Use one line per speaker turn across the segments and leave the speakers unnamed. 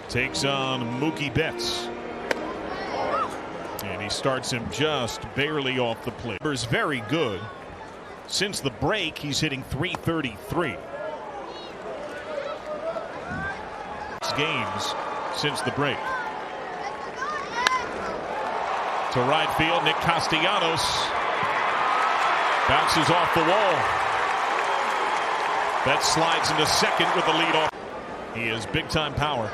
takes on Mookie Betts. And he starts him just barely off the plate. Is very good. Since the break, he's hitting .333. Games since the break. To right field, Nick Castellanos bounces off the wall. That slides into second with the lead off. He has big time power.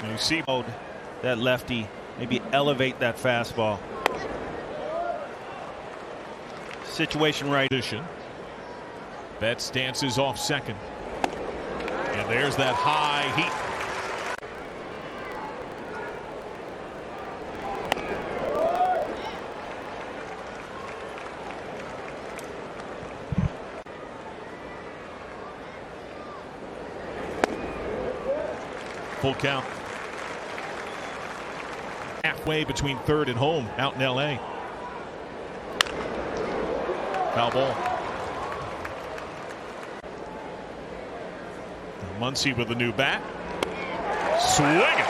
And you see
that lefty maybe elevate that fastball. Situation right.
Betts dances off second. And there's that high heat. Full count. Halfway between third and home out in LA. Foul ball. Muncy with a new bat. Swinging.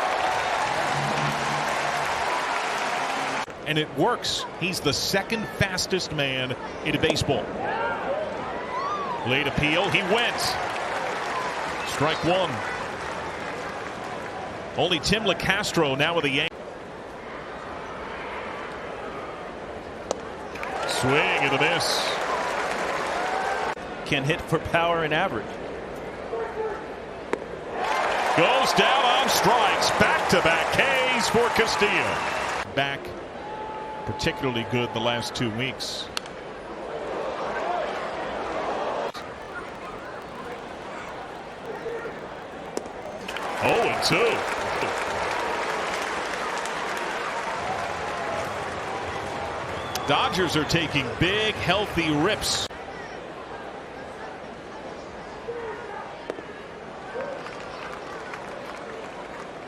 And it works. He's the second fastest man in baseball. Late appeal. He went. Strike one. Only Tim LeCastro now with a yank. Swing and a miss.
Can hit for power and average.
Goes down on strikes. Back-to-back Ks for Castillo. Back particularly good the last 2 weeks. Oh, and 2. Dodgers are taking big, healthy rips.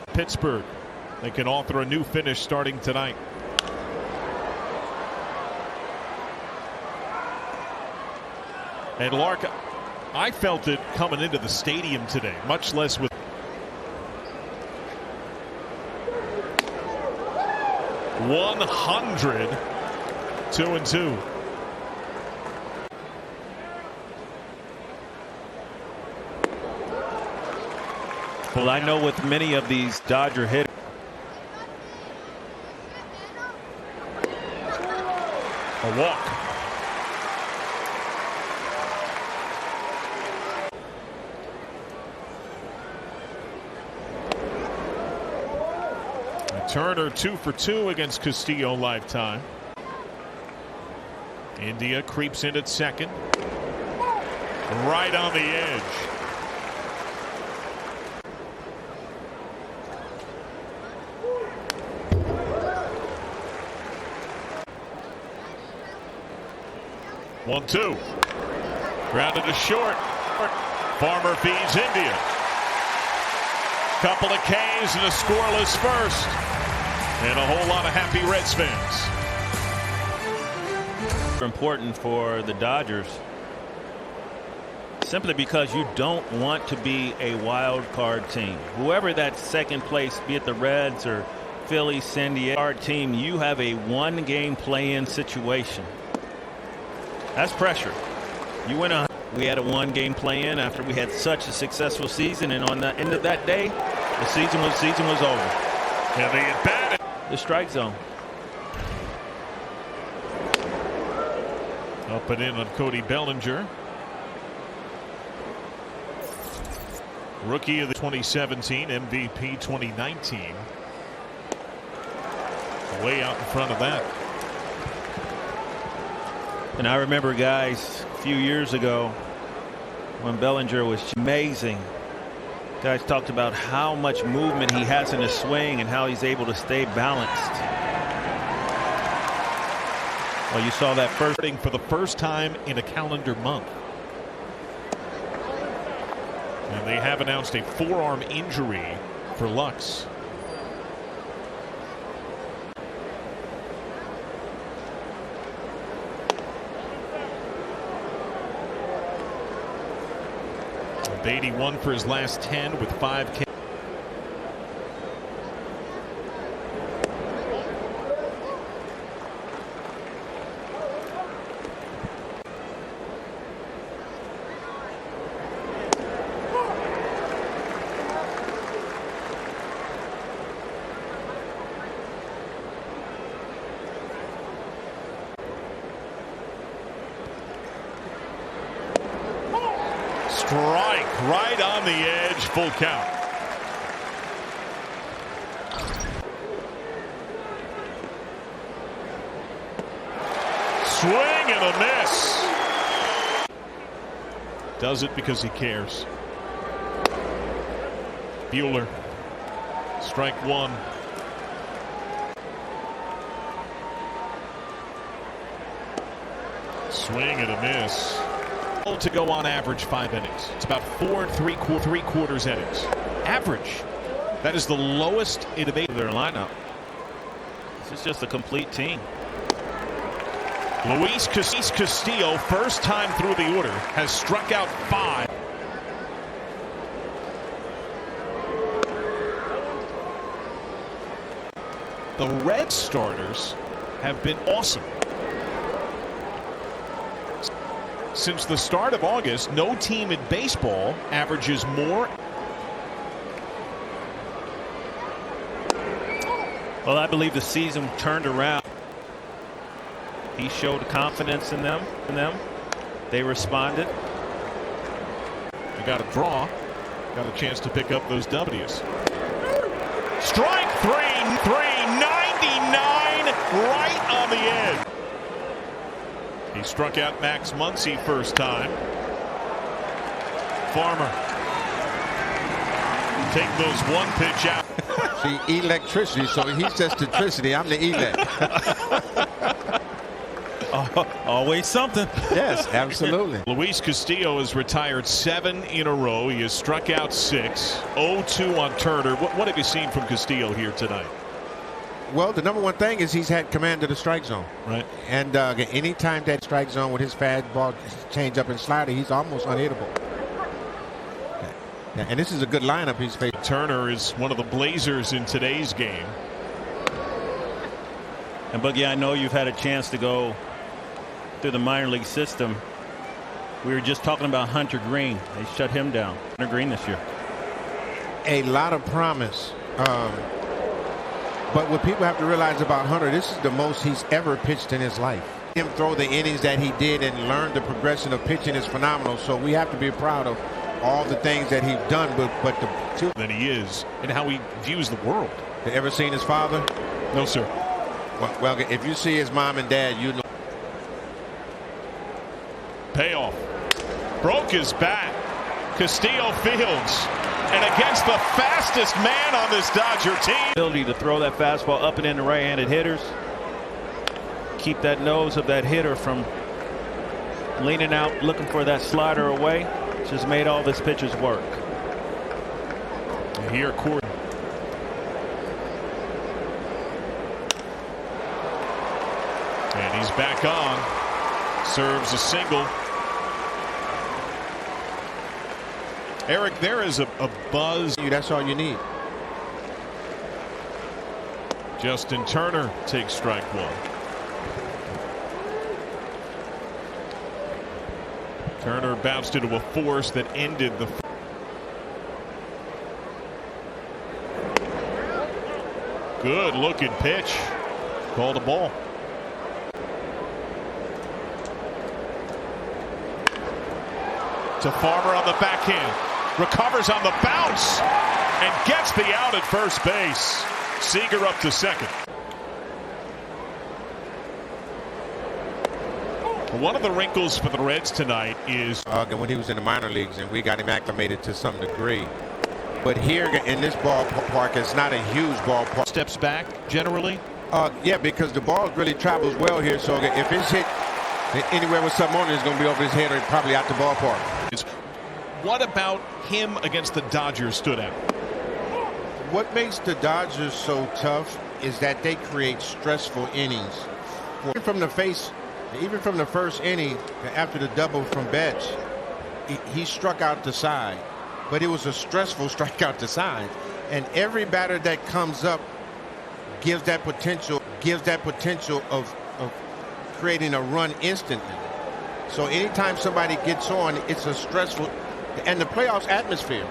Pittsburgh. They can author a new finish starting tonight. And Lark, I felt it coming into the stadium today, much less with 100, 2-2.
Well, I know with many of these Dodger hitters,
a walk. Turner 2 for 2 against Castillo lifetime. India creeps in at second. Right on the edge. One-two. Grounded to short. Farmer feeds India. Couple of Ks and a scoreless first. And a whole lot of happy Reds fans.
Important for the Dodgers simply because you don't want to be a wild card team. Whoever that second place, be it the Reds or Philly, San Diego team, you have a one-game play-in situation. That's pressure. You win we had a one-game play-in after we had such a successful season, and on the end of that day, the season was over.
Yeah, they had batted
the strike zone.
Up and in on Cody Bellinger. Rookie of the 2017, MVP 2019. Way out in front of that.
And I remember, guys, a few years ago when Bellinger was amazing. Guys talked about how much movement he has in his swing and how he's able to stay balanced. Well, you saw that first
for the first time in a calendar month. And they have announced a forearm injury for Lux. 81 for his last 10 with 5 K. Strike right on the edge, full count. Swing and a miss. Does it because he cares. Buehler. Strike one. Swing and a miss. To go on average 5 innings. It's about 4 3/4 innings. Average. That is the lowest in their lineup.
This is just a complete team.
Luis Castillo, first time through the order, has struck out 5. The Red starters have been awesome. Since the start of August, no team in baseball averages more.
Well, I believe the season turned around. He showed confidence in them. They responded.
They got a draw. Got a chance to pick up those W's. Strike three, 99 right on the edge. He struck out Max Muncy first time. Farmer. Take those one pitch out.
See, electricity, so he's just electricity. I'm the elect.
Always something.
Yes, absolutely.
Luis Castillo has retired 7 in a row. He has struck out 6. 0-2 on Turner. What have you seen from Castillo here tonight?
Well, the number one thing is he's had command of the strike zone.
Right.
And anytime that strike zone with his fastball, change up and slider, he's almost unhittable. Okay. And this is a good lineup he's facing.
Turner is one of the blazers in today's game.
And Boogie, I know you've had a chance to go through the minor league system. We were just talking about Hunter Green. They shut him down. Hunter Green this year.
A lot of promise. But what people have to realize about Hunter, this is the most he's ever pitched in his life. Him throw the innings that he did and learn the progression of pitching is phenomenal. So we have to be proud of all the things that he's done. But the two
than he is and how he views the world.
Have you ever seen his father?
No, sir.
Well, if you see his mom and dad, you know.
Payoff. Broke his bat. Castillo fields. And against the fastest man on this Dodger team.
Ability to throw that fastball up and in the right-handed hitters. Keep that nose of that hitter from leaning out, looking for that slider away. Just made all his pitches work.
And here, Gordon. And he's back on. Serves a single. Eric, there is a buzz.
That's all you need.
Justin Turner takes strike one. Turner bounced into a force that ended the. Good looking pitch. Called a ball. To Farmer on the backhand. Recovers on the bounce and gets the out at first base. Seager up to second. One of the wrinkles for the Reds tonight is
when he was in the minor leagues and we got him acclimated to some degree. But here in this ballpark, it's not a huge ballpark.
Steps back generally.
Yeah, because the ball really travels well here. So if it's hit anywhere with something on it, it's going to be over his head or probably out the ballpark.
What about him against the Dodgers stood out?
What makes the Dodgers so tough is that they create stressful innings. Even from the first inning, after the double from Betts, he struck out the side. but it was a stressful strikeout to sign. And every batter that comes up gives that potential of creating a run instantly. So anytime somebody gets on, it's a stressful, and the playoffs atmosphere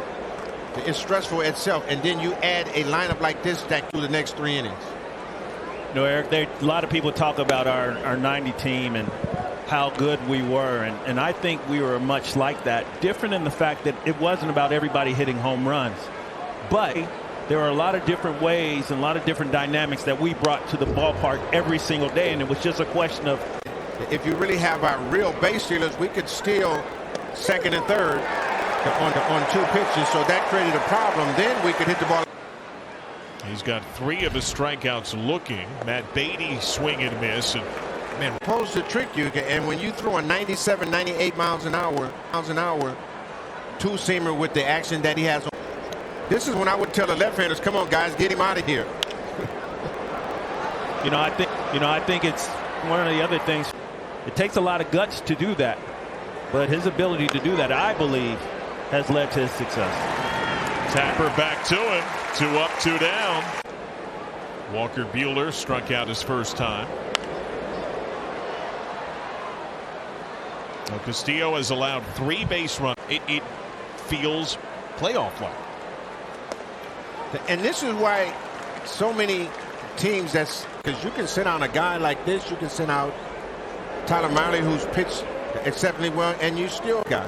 is stressful itself. And then you add a lineup like this that through the next 3 innings.
You know, Eric, a lot of people talk about our 90 team and how good we were, and I think we were much like that. Different in the fact that it wasn't about everybody hitting home runs, but there are a lot of different ways and a lot of different dynamics that we brought to the ballpark every single day, and it was just a question of,
if you really have our real base stealers, we could steal second and third on 2 pitches, so that created a problem. Then we could hit the ball.
He's got 3 of his strikeouts looking. Matt Beatty swing and miss, and
man, supposed to trick you. And when you throw a 97, 98 miles an hour, two-seamer with the action that he has, this is when I would tell the left-handers, "Come on, guys, get him out of here."
I think it's one of the other things. It takes a lot of guts to do that, but his ability to do that, I believe, has led to his success.
Tapper back to him. 2 up, 2 down. Walker Buehler struck out his first time. Now Castillo has allowed 3 base runs. It feels playoff-like.
And this is why so many teams, because you can send out a guy like this, you can send out Tyler Miley, who's pitched exceptionally well, and you still got.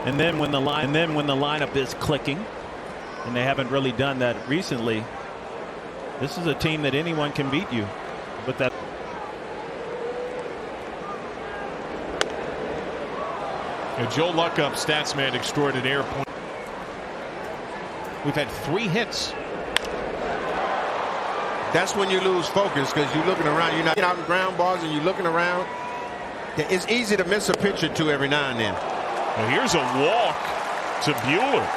And then when the lineup is clicking, and they haven't really done that recently, this is a team that anyone can beat you. But that.
Joe Luckup, Statsman extraordinaire. We've had 3 hits.
That's when you lose focus, because you're looking around. You're not getting out in ground balls, and you're looking around. It's easy to miss a pitch or 2 every now and then.
Well, here's a walk to Buehler.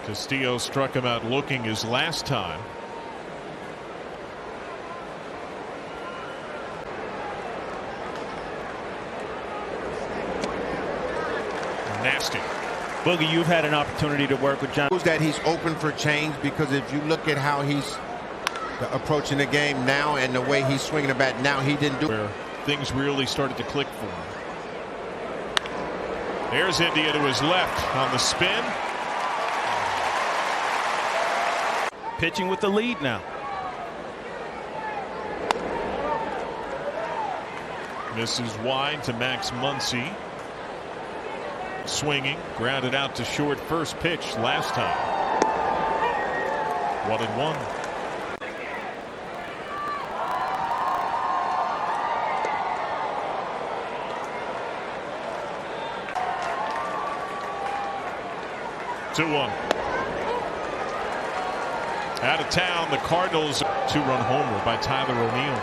Castillo struck him out looking his last time. Nasty.
Boogie, you've had an opportunity to work with John.
That he's open for change, because if you look at how he's approaching the game now and the way he's swinging the bat now, he didn't do
where things really started to click for him. There's India to his left on the spin.
Pitching with the lead now.
Misses wide to Max Muncy. Swinging, grounded out to short first pitch last time. 1-1. Out of town, the Cardinals. 2-run homer by Tyler O'Neill.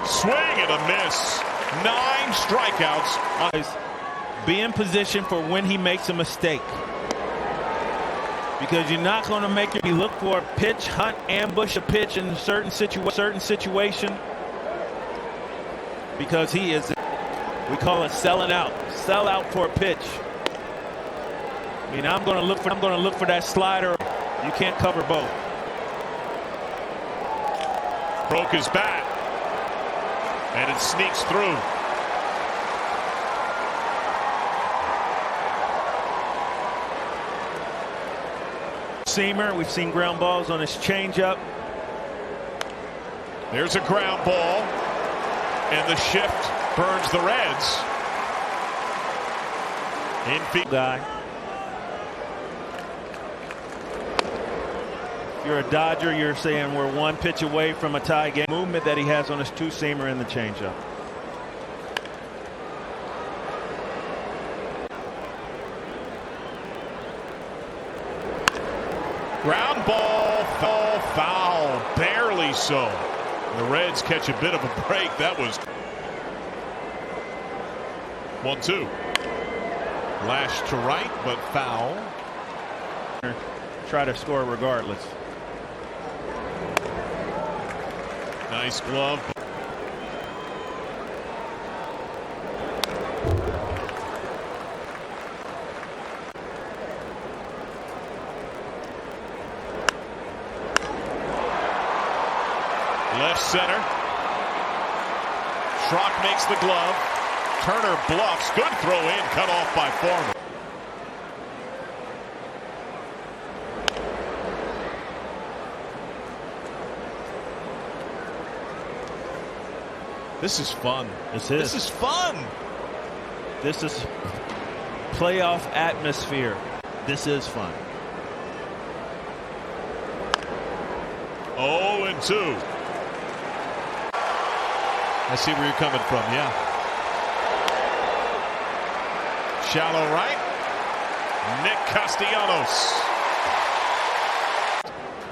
Swing and a miss. 9 strikeouts.
Be in position for when he makes a mistake, because you're not going to make it. You look for a pitch, hunt, ambush a pitch in a certain situation, because he is, we call it selling out. Sell out for a pitch. I mean, I'm going to look for that slider. You can't cover both.
Broke his bat, and it sneaks through.
Seamer, we've seen ground balls on his changeup.
There's a ground ball, and the shift burns the Reds. Infield
guy. If you're a Dodger, you're saying we're 1 pitch away from a tie game. Movement that he has on his 2-seamer and the changeup.
ground ball, foul, barely so. The Reds catch a bit of a break. That was 1-2. Lashed to right, but foul.
try to score regardless.
Nice glove. Left center. Schrock makes the glove. Turner bluffs. Good throw in. Cut off by Farmer. This is fun.
This
is fun.
This is playoff atmosphere. This is fun.
0-2. I see where you're coming from, yeah. Shallow right. Nick Castellanos.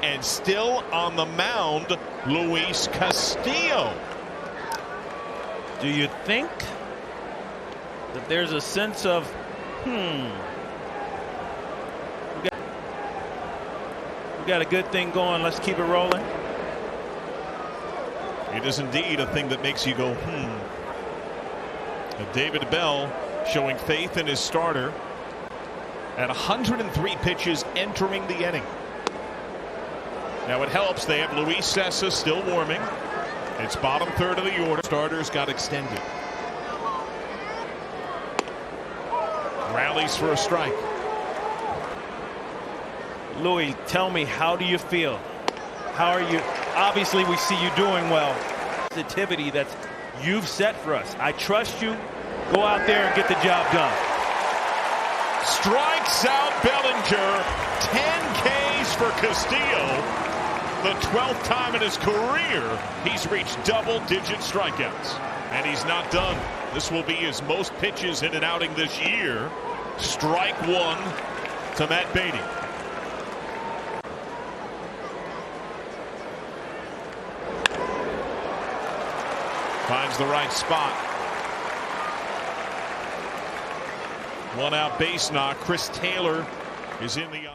And still on the mound, Luis Castillo.
Do you think that there's a sense of, we got a good thing going, let's keep it rolling?
It is indeed a thing that makes you go, David Bell showing faith in his starter at 103 pitches entering the inning. Now it helps they have Luis Sessa still warming. It's bottom third of the order. Starters got extended. Rallies for a strike.
Louis, tell me, how do you feel? How are you? Obviously, we see you doing well. Positivity that you've set for us. I trust you. Go out there and get the job done.
Strikes out Bellinger. 10 Ks for Castillo. The 12th time in his career he's reached double-digit strikeouts. And he's not done. This will be his most pitches in an outing this year. Strike one to Matt Beatty. Finds the right spot. One out base knock. Chris Taylor is in the